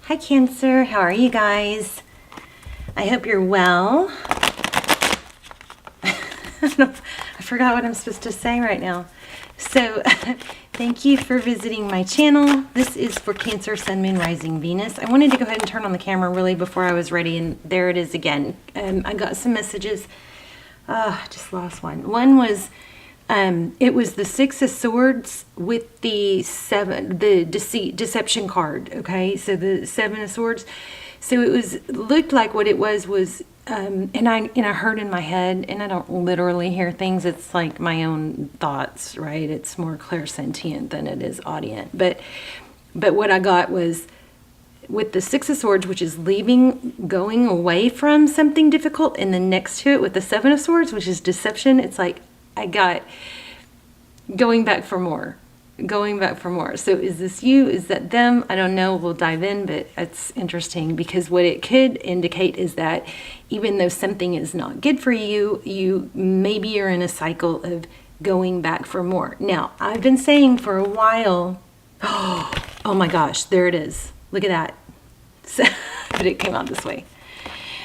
Hi Cancer, how are you guys? I hope you're well. I forgot what I'm supposed to say right now. So thank you for visiting my channel. This is for Cancer, Sun, Moon, Rising, Venus. I wanted to go ahead and turn on the camera really before I was ready, and there it is again. I got some messages. I just lost one. One was it was the Six of Swords with the deception card. Okay, so the Seven of Swords. So it looked like what it was and I heard in my head, and I don't literally hear things. It's like my own thoughts, right? It's more clairsentient than it is audient. But what I got was with the Six of Swords, which is going away from something difficult, and then next to it with the Seven of Swords, which is deception. It's like I got going back for more. So is this you? Is that them? I don't know. We'll dive in, but it's interesting because what it could indicate is that even though something is not good for you, you maybe are in a cycle of going back for more. Now, I've been saying for a while, oh my gosh, there it is. Look at that. So, but it came out this way.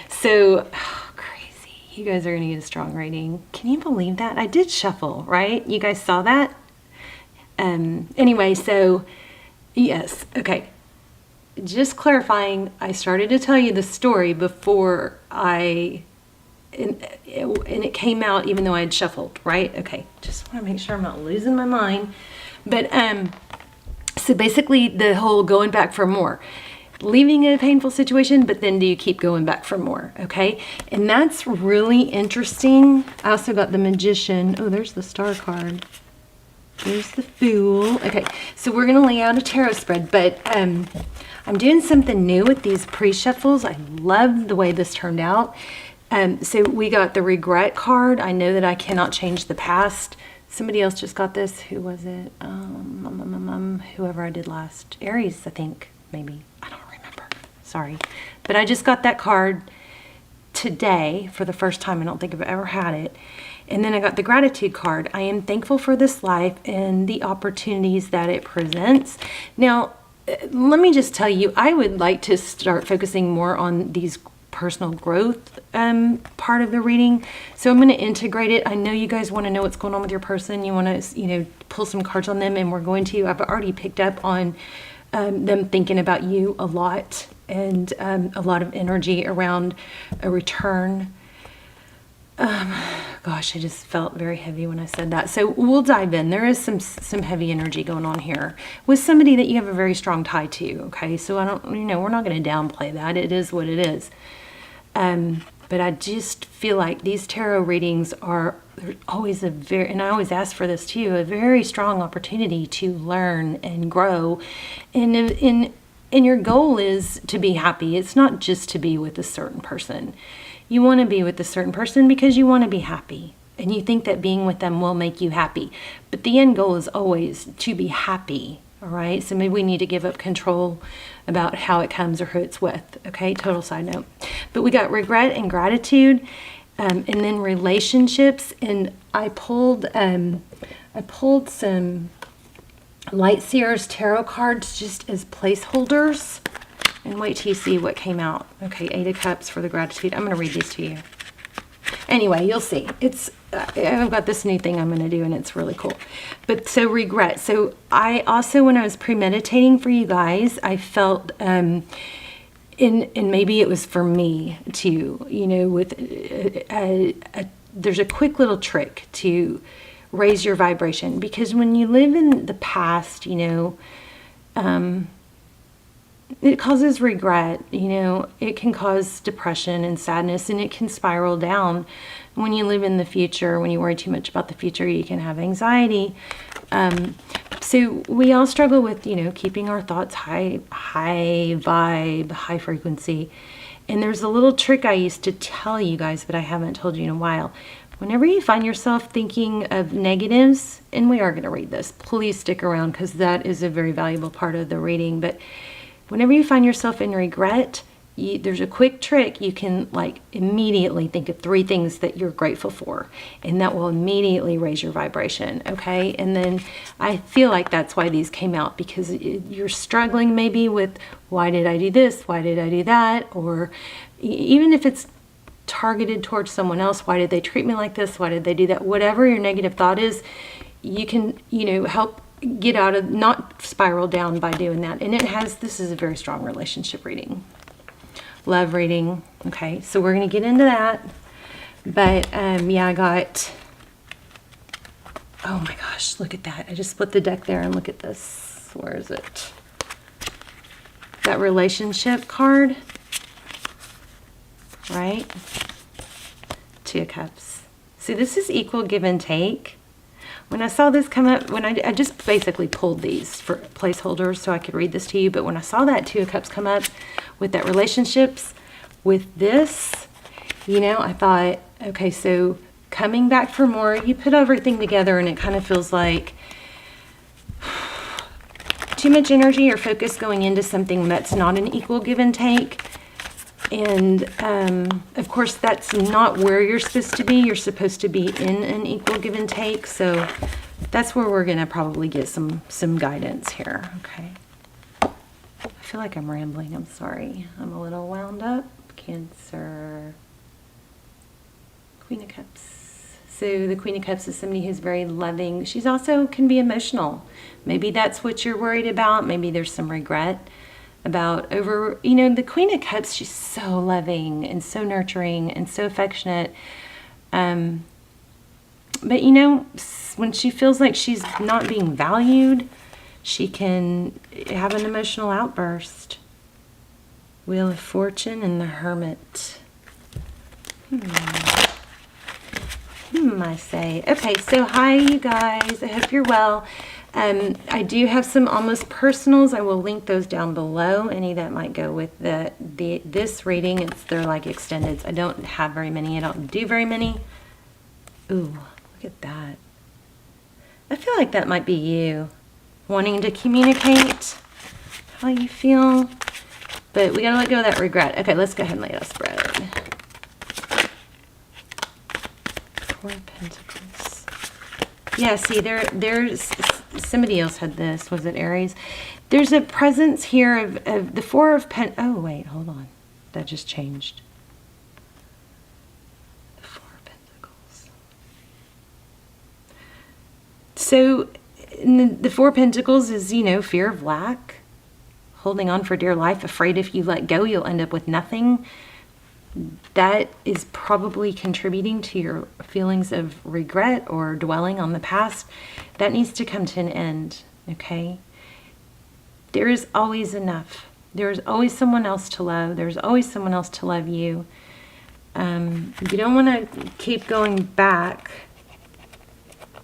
So, crazy. You guys are going to get a strong rating. Can you believe that? I did shuffle, right? You guys saw that? Anyway, so yes, okay. Just clarifying, I started to tell you the story before and it came out even though I had shuffled, right? Okay, just want to make sure I'm not losing my mind. But so basically the whole going back for more, leaving in a painful situation, but then do you keep going back for more? Okay, and that's really interesting. I also got the Magician. Oh, there's the Star card. There's the Fool. Okay, so we're going to lay out a tarot spread, but I'm doing something new with these pre-shuffles. I love the way this turned out. So we got the Regret card. I know that I cannot change the past. Somebody else just got this. Who was it? Whoever I did last. Aries, I think, maybe. I don't remember. Sorry. But I just got that card today for the first time. I don't think I've ever had it. And then I got the Gratitude card. I am thankful for this life and the opportunities that it presents. Now, let me just tell you, I would like to start focusing more on these personal growth part of the reading. So I'm going to integrate it. I know you guys want to know what's going on with your person. You want to, pull some cards on them, and we're going to. I've already picked up on them thinking about you a lot, and a lot of energy around a return. Gosh, I just felt very heavy when I said that. So we'll dive in. There is some heavy energy going on here with somebody that you have a very strong tie to. Okay, so I don't, we're not going to downplay that. It is what it is. But I just feel like these tarot readings are always and I always ask for this too, a very strong opportunity to learn and grow. And your goal is to be happy. It's not just to be with a certain person. You want to be with a certain person because you want to be happy, and you think that being with them will make you happy. But the end goal is always to be happy, all right? So maybe we need to give up control about how it comes or who it's with, okay? Total side note. But we got Regret and Gratitude, and then relationships. And I pulled some Light Seers tarot cards just as placeholders. And wait till you see what came out. Okay, 8 of Cups for the Gratitude. I'm going to read these to you. Anyway, you'll see. I've got this new thing I'm going to do, and it's really cool. But so Regret. So I also, when I was premeditating for you guys, I felt, and maybe it was for me too, with there's a quick little trick to raise your vibration. Because when you live in the past, it causes regret, it can cause depression and sadness, and it can spiral down. When you live in the future, when you worry too much about the future, you can have anxiety. So we all struggle with, keeping our thoughts high vibe, high frequency. And there's a little trick I used to tell you guys, but I haven't told you in a while. Whenever you find yourself thinking of negatives, and we are going to read this, please stick around because that is a very valuable part of the reading. But whenever you find yourself in regret, there's a quick trick. You can like immediately think of 3 things that you're grateful for, and that will immediately raise your vibration. Okay. And then I feel like that's why these came out, because you're struggling maybe with, why did I do this? Why did I do that? Or even if it's targeted towards someone else, why did they treat me like this? Why did they do that? Whatever your negative thought is, you can, help get out of, not spiral down by doing that. And this is a very strong relationship reading. Love reading. Okay, so we're going to get into that. But yeah, I got, oh my gosh, look at that. I just split the deck there, and look at this. Where is it? That relationship card, right? 2 of Cups. See, this is equal give and take. When I saw this come up, when I just basically pulled these for placeholders so I could read this to you, but when I saw that 2 of Cups come up with that relationships with this, I thought, okay, so coming back for more, you put everything together and it kind of feels like too much energy or focus going into something that's not an equal give and take. And of course, that's not where you're supposed to be. You're supposed to be in an equal give and take. So that's where we're going to probably get some guidance here. Okay. I feel like I'm rambling. I'm sorry. I'm a little wound up. Cancer. Queen of Cups. So the Queen of Cups is somebody who's very loving. She's also can be emotional. Maybe that's what you're worried about. Maybe there's some regret about the Queen of Cups. She's so loving and so nurturing and so affectionate. But when she feels like she's not being valued, she can have an emotional outburst. Wheel of Fortune and the Hermit. I say. Okay, so hi you guys. I hope you're well. I do have some almost personals. I will link those down below. Any that might go with this reading. They're like extendeds. I don't have very many. I don't do very many. Ooh, look at that. I feel like that might be you wanting to communicate how you feel, but we gotta let go of that regret. Okay, let's go ahead and lay out a spread. 4 of Pentacles. Yeah, see, there's somebody else had this. Was it Aries? There's a presence here of the 4 of oh, wait, hold on. That just changed. The 4 of Pentacles. So, the 4 of Pentacles is, fear of lack. Holding on for dear life. Afraid if you let go, you'll end up with nothing. That is probably contributing to your feelings of regret or dwelling on the past. That needs to come to an end, okay? There is always enough. There's always someone else to love. There's always someone else to love you. You don't want to keep going back.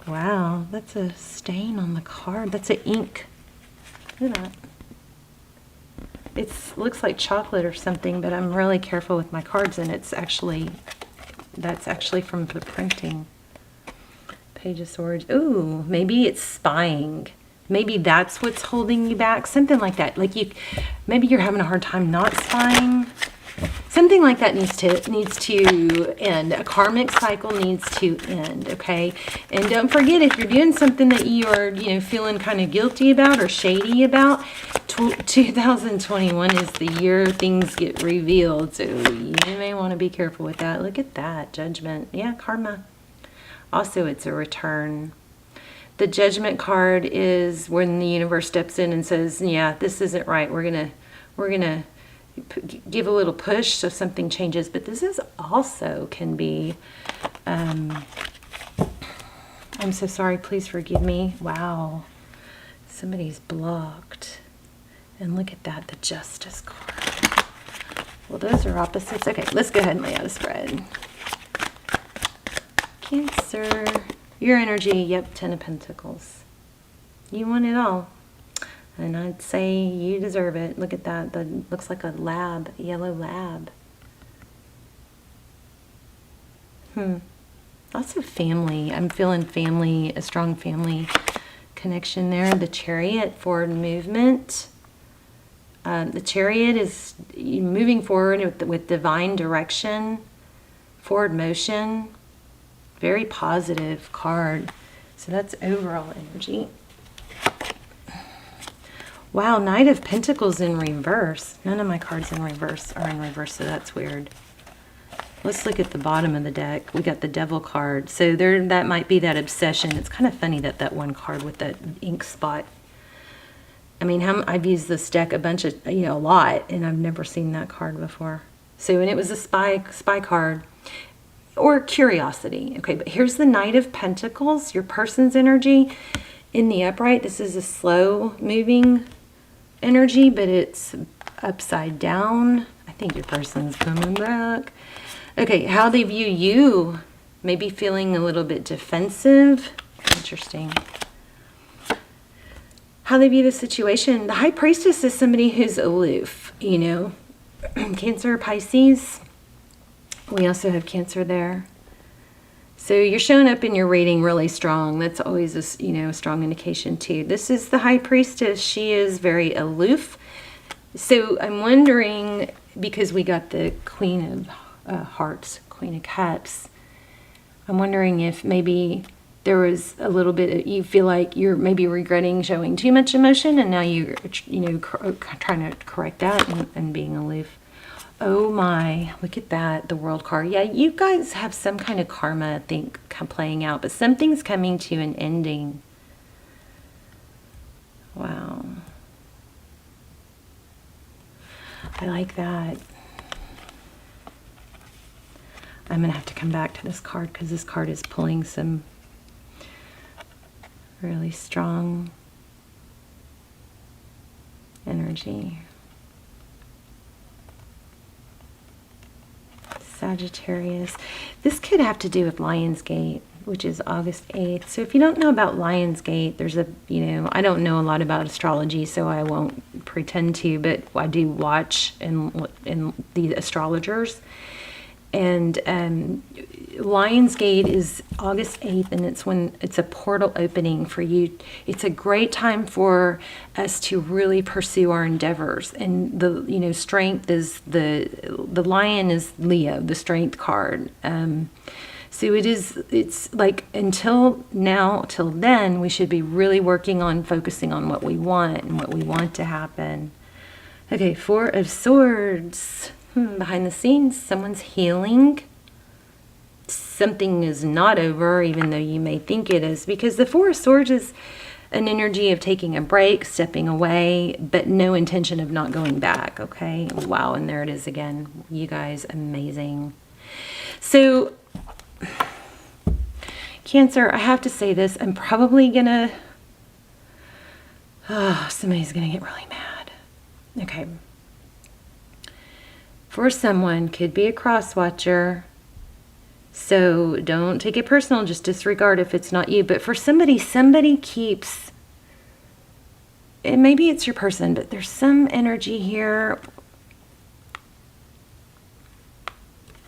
Wow, that's a stain on the card. That's an ink. Look at that. It looks like chocolate or something, but I'm really careful with my cards, and that's actually from the printing. Page of Swords. Ooh, maybe it's spying. Maybe that's what's holding you back. Something like that. Like maybe you're having a hard time not spying. Something like that needs to end. A karmic cycle needs to end, okay? And don't forget, if you're doing something that you are, feeling kind of guilty about or shady about, 2021 is the year things get revealed. So you may want to be careful with that. Look at that. Judgment. Yeah, karma. Also, it's a return. The Judgment card is when the universe steps in and says, yeah, this isn't right. We're gonna give a little push so something changes. But this is also can be, I'm so sorry, please forgive me. Wow, somebody's blocked. And look at that, the Justice card. Well, those are opposites. Okay, let's go ahead and lay out a spread. Cancer, your energy, yep, 10 of Pentacles. You want it all. And I'd say you deserve it. Look at that. That looks like a lab, a yellow lab. Also family. I'm feeling family, a strong family connection there. The Chariot, forward movement. The Chariot is moving forward with divine direction, forward motion. Very positive card. So that's overall energy. Wow, Knight of Pentacles in reverse. None of my cards in reverse are in reverse, so that's weird. Let's look at the bottom of the deck. We got the Devil card. So there, that might be that obsession. It's kind of funny that that one card with that ink spot. I mean, I've used this deck a bunch of, a lot, and I've never seen that card before. So, and it was a spy card or curiosity. Okay, but here's the Knight of Pentacles, your person's energy in the upright. This is a slow moving energy, but it's upside down. I think your person's coming back. Okay, how they view you, maybe feeling a little bit defensive. Interesting. How they view the situation. The High Priestess is somebody who's aloof, Cancer, Pisces. We also have Cancer there. So you're showing up in your reading really strong. That's always a strong indication too. This is the High Priestess. She is very aloof. So I'm wondering, because we got the Queen of Hearts, Queen of Cups, I'm wondering if maybe there was a little bit, you feel like you're maybe regretting showing too much emotion, and now you're, trying to correct that and being aloof. Oh my, look at that, the World card. Yeah, you guys have some kind of karma, I think, playing out, but something's coming to an ending. Wow. I like that. I'm going to have to come back to this card because this card is pulling some really strong energy. Sagittarius. This could have to do with Lionsgate, which is August 8th. So if you don't know about Lionsgate, there's a, I don't know a lot about astrology, so I won't pretend to, but I do watch in the astrologers. And Lionsgate is August 8th, and it's when it's a portal opening for you. It's a great time for us to really pursue our endeavors. And the strength is the lion is Leo, the strength card. So it's like until now, till then, we should be really working on focusing on what we want and what we want to happen. Okay, Four of Swords. Behind the scenes, someone's healing. Something is not over, even though you may think it is, because the Four of Swords is an energy of taking a break, stepping away, but no intention of not going back, okay? Wow, and there it is again. You guys, amazing. So, Cancer, I have to say this. I'm probably gonna... somebody's gonna get really mad. Okay. For someone, could be a cross-watcher, so don't take it personal, just disregard if it's not you. But for somebody keeps, and maybe it's your person, but there's some energy here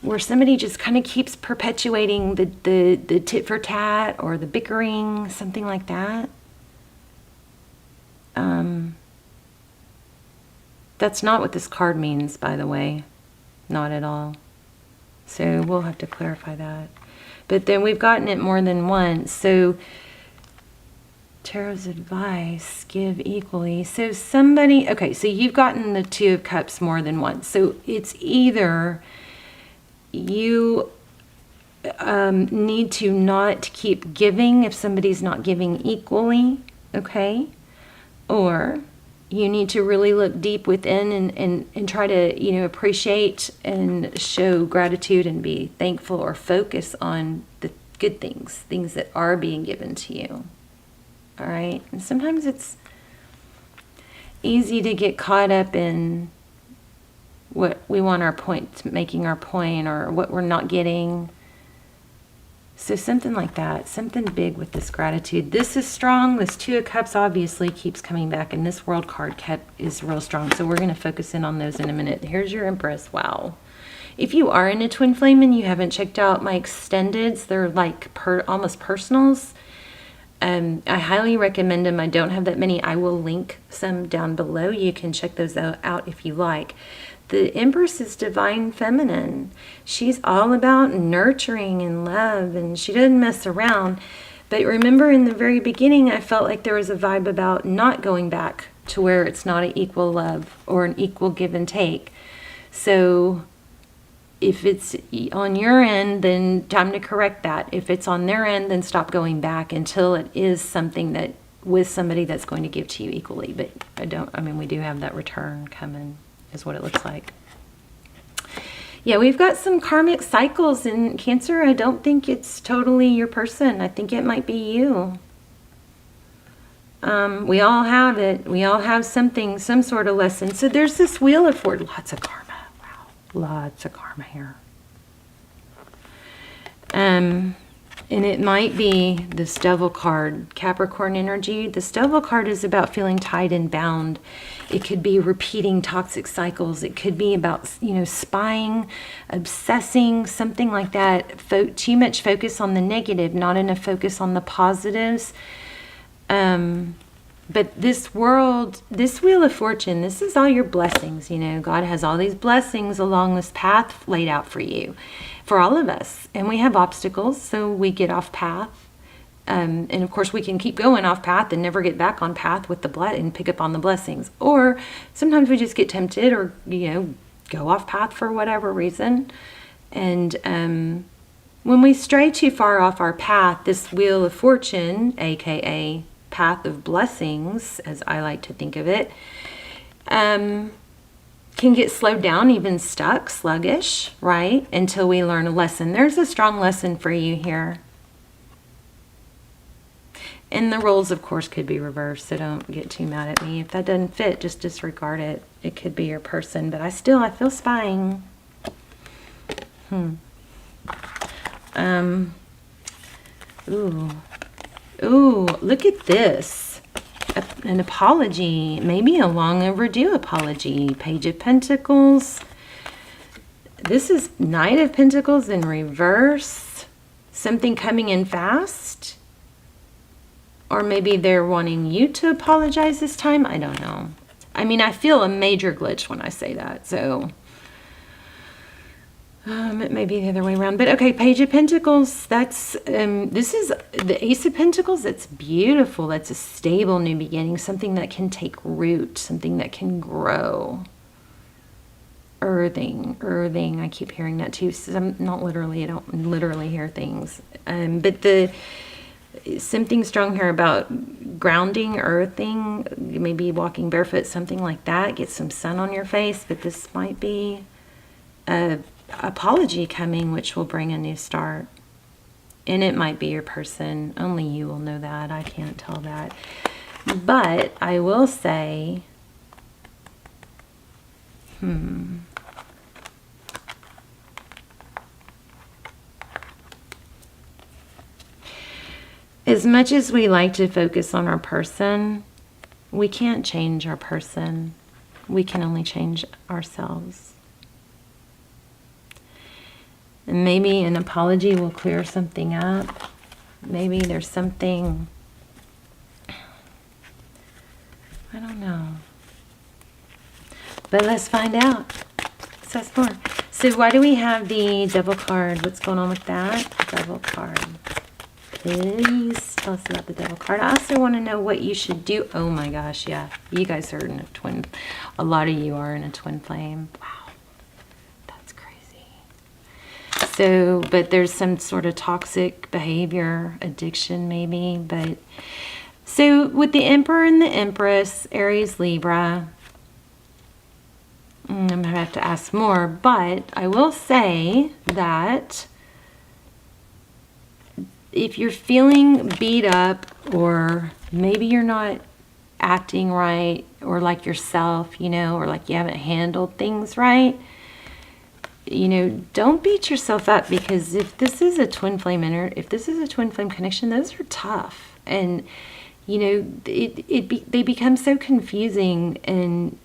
where somebody just kind of keeps perpetuating the tit for tat or the bickering, something like that. That's not what this card means, by the way. Not at all. So we'll have to clarify that. But then we've gotten it more than once. So Tarot's advice, give equally. So somebody, okay, so you've gotten the Two of Cups more than once. So it's either you need to not keep giving if somebody's not giving equally, okay? Or you need to really look deep within and try to, appreciate and show gratitude and be thankful or focus on the good things that are being given to you. All right? And sometimes it's easy to get caught up in what we want our point, making our point, or what we're not getting. So something like that, something big with this gratitude. This is strong. This Two of Cups obviously keeps coming back, and this World card is real strong. So we're going to focus in on those in a minute. Here's your Empress. Wow. If you are in a twin flame and you haven't checked out my extendeds, they're like almost personals. I highly recommend them. I don't have that many. I will link some down below. You can check those out if you like. The Empress is divine feminine. She's all about nurturing and love, and she doesn't mess around. But remember, in the very beginning, I felt like there was a vibe about not going back to where it's not an equal love or an equal give and take. So if it's on your end, then time to correct that. If it's on their end, then stop going back until it is something that with somebody that's going to give to you equally. But we do have that return coming, is what it looks like. Yeah, we've got some karmic cycles in Cancer. I don't think it's totally your person. I think it might be you. We all have it. We all have something, some sort of lesson. So there's this Wheel of Fortune. Lots of karma. Wow. Lots of karma here. And it might be this Devil card, Capricorn energy. This Devil card is about feeling tied and bound. It could be repeating toxic cycles. It could be about, spying, obsessing, something like that. Too much focus on the negative, not enough focus on the positives. But this world, this Wheel of Fortune, this is all your blessings. God has all these blessings along this path laid out for you, for all of us. And we have obstacles, so we get off path. And of course, we can keep going off path and never get back on path with and pick up on the blessings. Or sometimes we just get tempted or, go off path for whatever reason. And when we stray too far off our path, this Wheel of Fortune, aka path of blessings, as I like to think of it, can get slowed down, even stuck, sluggish, right? Until we learn a lesson. There's a strong lesson for you here. And the roles, of course, could be reversed, so don't get too mad at me. If that doesn't fit, just disregard it. It could be your person, but I feel spying. Ooh, look at this. An apology, maybe a long overdue apology. Page of Pentacles. This is Knight of Pentacles in reverse. Something coming in fast. Or maybe they're wanting you to apologize this time. I don't know. I feel a major glitch when I say that. So it may be the other way around. But okay, Page of Pentacles. That's this is the Ace of Pentacles. That's beautiful. That's a stable new beginning. Something that can take root. Something that can grow. Earthing. I keep hearing that too. So I'm not literally. I don't literally hear things. But something strong here about grounding, earthing, maybe walking barefoot, something like that. Get some sun on your face, but this might be a apology coming, which will bring a new start. And it might be your person. Only you will know that. I can't tell that. But I will say, as much as we like to focus on our person, we can't change our person. We can only change ourselves. And maybe an apology will clear something up. Maybe there's something, I don't know. But let's find out. Let's ask more. So why do we have the Devil card? What's going on with that? Devil card. Please tell us about the Devil card. I also want to know what you should do. Oh my gosh, yeah. You guys are in a twin. A lot of you are in a twin flame. Wow. That's crazy. So, but there's some sort of toxic behavior, addiction maybe. But so with the Emperor and the Empress, Aries, Libra, I'm going to have to ask more. But I will say that if you're feeling beat up, or maybe you're not acting right or like yourself, or like you haven't handled things right, don't beat yourself up, because if this is a twin flame connection, those are tough. And, they become so confusing, and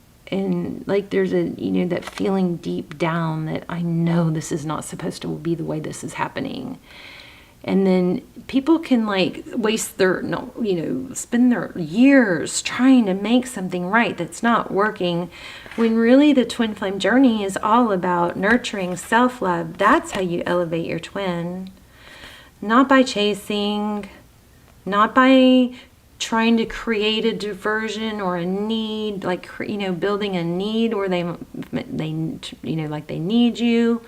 like there's that feeling deep down that I know this is not supposed to be the way this is happening. And then people can like waste their, no, you know, spend their years trying to make something right that's not working, when really the twin flame journey is all about nurturing self-love. That's how you elevate your twin. Not by chasing, not by trying to create a diversion or a need, like, you know, building a need where they you know, like they need you.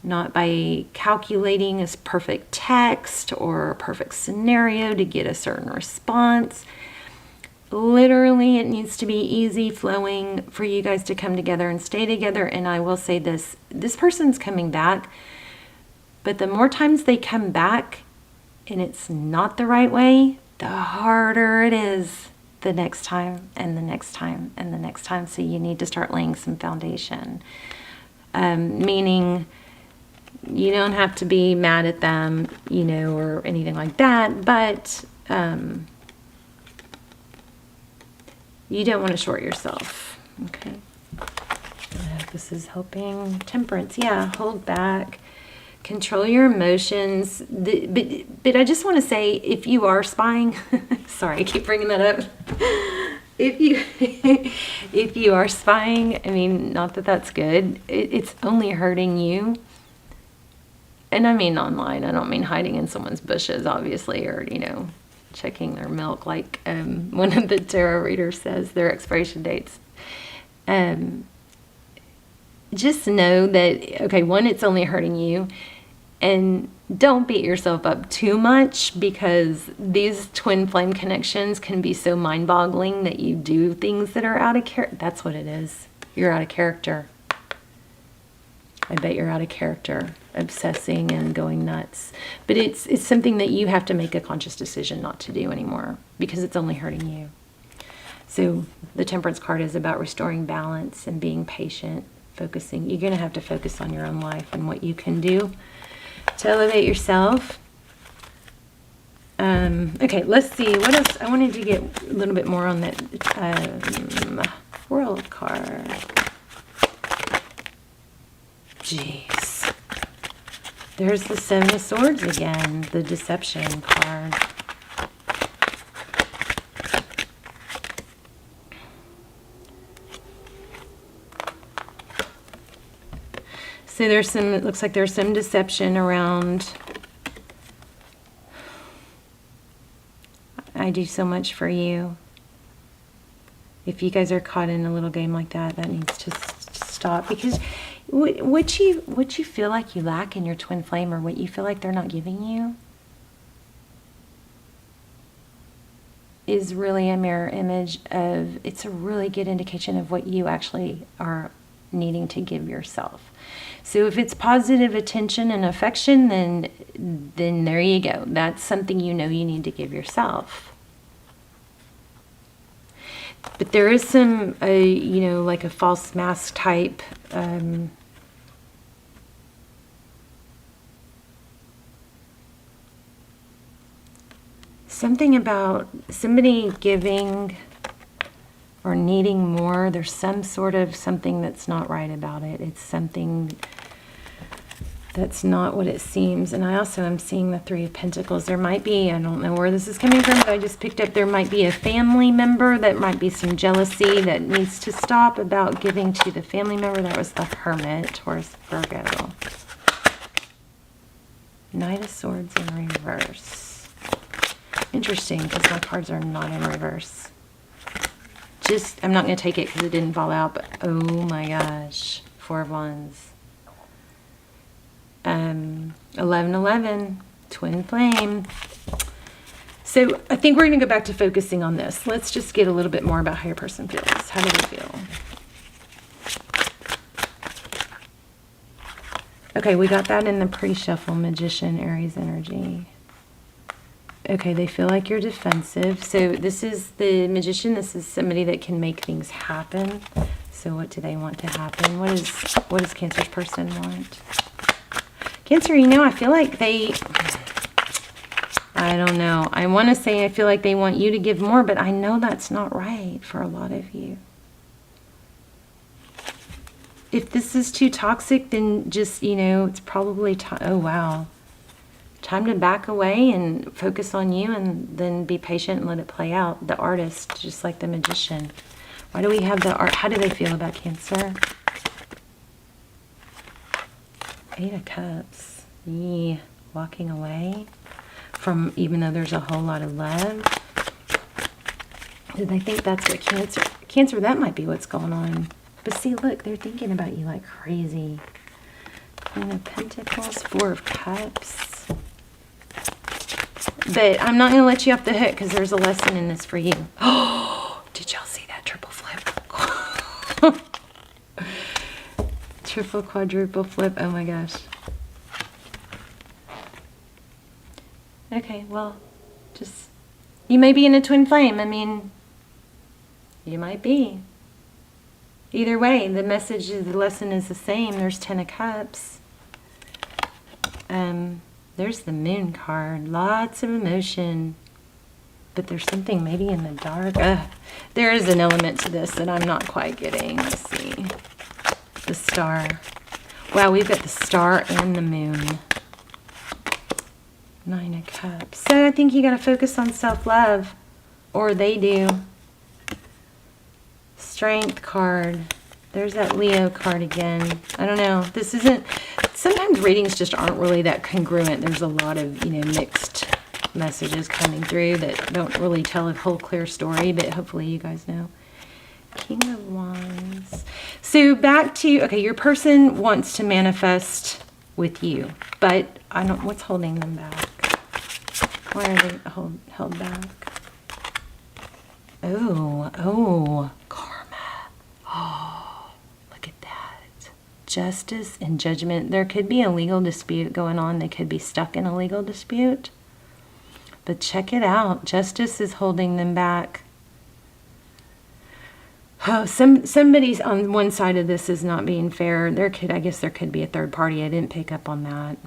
Not by calculating a perfect text or a perfect scenario to get a certain response. Literally, it needs to be easy flowing for you guys to come together and stay together. And I will say this person's coming back, but the more times they come back and it's not the right way, the harder it is the next time and the next time and the next time. So you need to start laying some foundation. Meaning, you don't have to be mad at them, you know, or anything like that, but you don't want to short yourself. Okay. I hope this is helping. Temperance. Yeah, hold back. Control your emotions. But I just want to say, if you are spying, sorry, I keep bringing that up. If you are spying, I mean, not that that's good. It's only hurting you. And I mean online. I don't mean hiding in someone's bushes, obviously, or, you know, checking their milk like one of the tarot readers says, their expiration dates. Just know that, okay, one, it's only hurting you. And don't beat yourself up too much, because these twin flame connections can be so mind-boggling that you do things that are out of character. That's what it is. You're out of character. I bet you're out of character, obsessing and going nuts. But it's something that you have to make a conscious decision not to do anymore, because it's only hurting you. So the Temperance card is about restoring balance and being patient, focusing. You're going to have to focus on your own life and what you can do to elevate yourself. Okay, let's see. What else? I wanted to get a little bit more on that World card. Jeez. There's the Seven of Swords again, the Deception card. So there's some, it looks like there's some deception around, I do so much for you. If you guys are caught in a little game like that, that needs to stop, because what you feel like you lack in your twin flame, or what you feel like they're not giving you, is really a mirror image of, it's a really good indication of what you actually are needing to give yourself. So if it's positive attention and affection, then there you go. That's something you know you need to give yourself. But there is some, you know, like a false mask type something about somebody giving or needing more. There's some sort of something that's not right about it. It's something that's not what it seems. And I also am seeing the Three of Pentacles. There might be, I don't know where this is coming from, but I just picked up, there might be a family member that might be some jealousy that needs to stop about giving to the family member. That was the Hermit, Taurus, Virgo. Knight of Swords in reverse. Interesting, because my cards are not in reverse. Just, I'm not going to take it because it didn't fall out, but oh my gosh. Four of Wands. 1111, twin flame. So I think we're going to go back to focusing on this. Let's just get a little bit more about how your person feels. How do they feel? Okay, we got that in the pre-shuffle. Magician, Aries energy. Okay, they feel like you're defensive. So this is the Magician. This is somebody that can make things happen. So what do they want to happen? What does Cancer's person want? Cancer, you know, I feel like I don't know. I want to say I feel like they want you to give more, but I know that's not right for a lot of you. If this is too toxic, then just, you know, it's probably, oh wow. Time to back away and focus on you, and then be patient and let it play out. The artist, just like the magician. Why do we have the art? How do they feel about Cancer? 8 of Cups. Yeah, walking away from, even though there's a whole lot of love. Do they think that's what Cancer, that might be what's going on. But see, look, they're thinking about you like crazy. Queen of Pentacles, 4 of Cups. But I'm not going to let you off the hook because there's a lesson in this for you. Oh, did y'all see that triple flip? Triple, quadruple flip. Oh my gosh. Okay, well, just, you may be in a twin flame. I mean, you might be. Either way, the message, the lesson is the same. There's 10 of Cups. There's the Moon card. Lots of emotion. But there's something maybe in the dark. There is an element to this that I'm not quite getting. Let's see. The Star. Wow, we've got the Star and the Moon. 9 of Cups. So I think you got to focus on self-love. Or they do. Strength card. There's that Leo card again. I don't know. This isn't... Sometimes readings just aren't really that congruent. There's a lot of, mixed messages coming through that don't really tell a whole clear story, but hopefully you guys know. King of Wands. So back to, okay, your person wants to manifest with you, but I don't, what's holding them back? Why are they held back? Oh, karma. Oh, look at that. Justice and judgment. There could be a legal dispute going on. They could be stuck in a legal dispute. But check it out. Justice is holding them back. Oh, somebody's on one side of this is not being fair. I guess there could be a third party. I didn't pick up on that.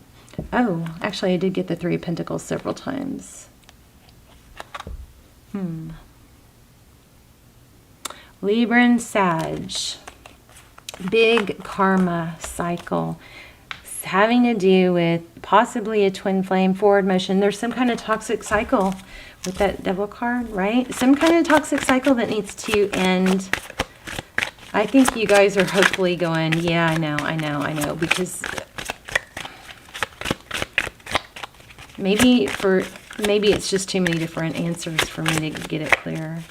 Oh, actually I did get the 3 of Pentacles several times. Libra and Sag. Big karma cycle. It's having to do with possibly a twin flame, forward motion. There's some kind of toxic cycle with that Devil card, right? Some kind of toxic cycle that needs to end. I think you guys are hopefully going, yeah, I know, because maybe it's just too many different answers for me to get it clear.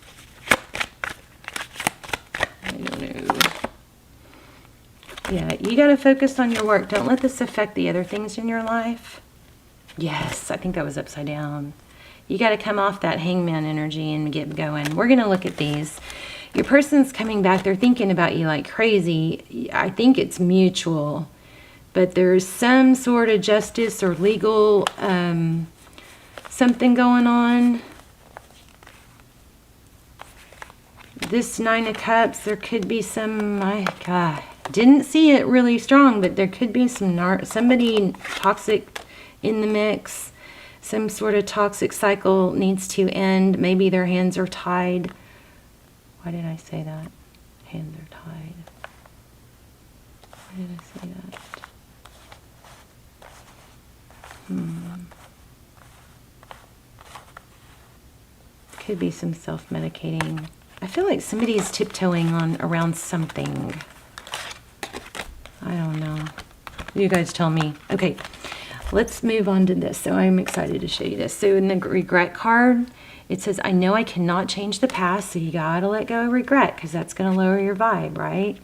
I don't know. Yeah, you got to focus on your work. Don't let this affect the other things in your life. Yes, I think that was upside down. You got to come off that hangman energy and get going. We're going to look at these. Your person's coming back. They're thinking about you like crazy. I think it's mutual. But there's some sort of justice or legal something going on. This 9 of Cups, there could be some, my God, didn't see it really strong, but there could be somebody toxic in the mix. Some sort of toxic cycle needs to end. Maybe their hands are tied. Why did I say that? Hands are tied. Why did I say that? Could be some self-medicating. I feel like somebody is tiptoeing around something. I don't know. You guys tell me. Okay, let's move on to this. So I'm excited to show you this. So in the regret card, it says, I know I cannot change the past, so you gotta let go of regret, because that's gonna lower your vibe, right?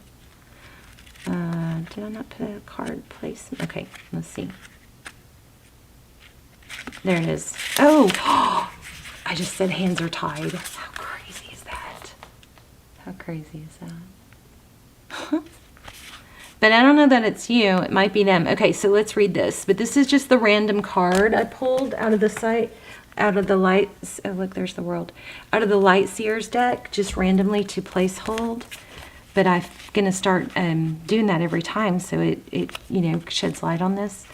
Did I not put a card placement? Okay, let's see. There it is. Oh, I just said hands are tied. How crazy is that? How crazy is that? But I don't know that it's you. It might be them. Okay, so let's read this. But this is just the random card I pulled out of the site, out of the lights. Oh, look, there's the world. Out of the Light Seers deck, just randomly to place hold. But I'm going to start doing that every time, so it sheds light on this.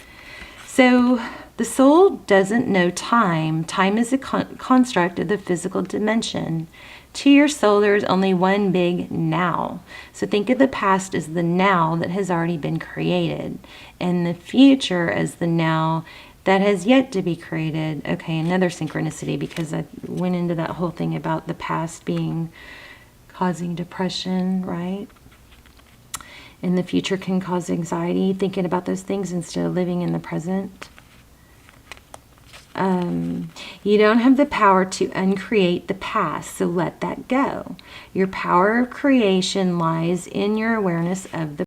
So the soul doesn't know time. Time is a construct of the physical dimension. To your soul, there is only one big now. So think of the past as the now that has already been created, and the future as the now that has yet to be created. Okay, another synchronicity, because I went into that whole thing about the past being causing depression, right? And the future can cause anxiety, thinking about those things instead of living in the present. You don't have the power to uncreate the past, so let that go. Your power of creation lies in your awareness of the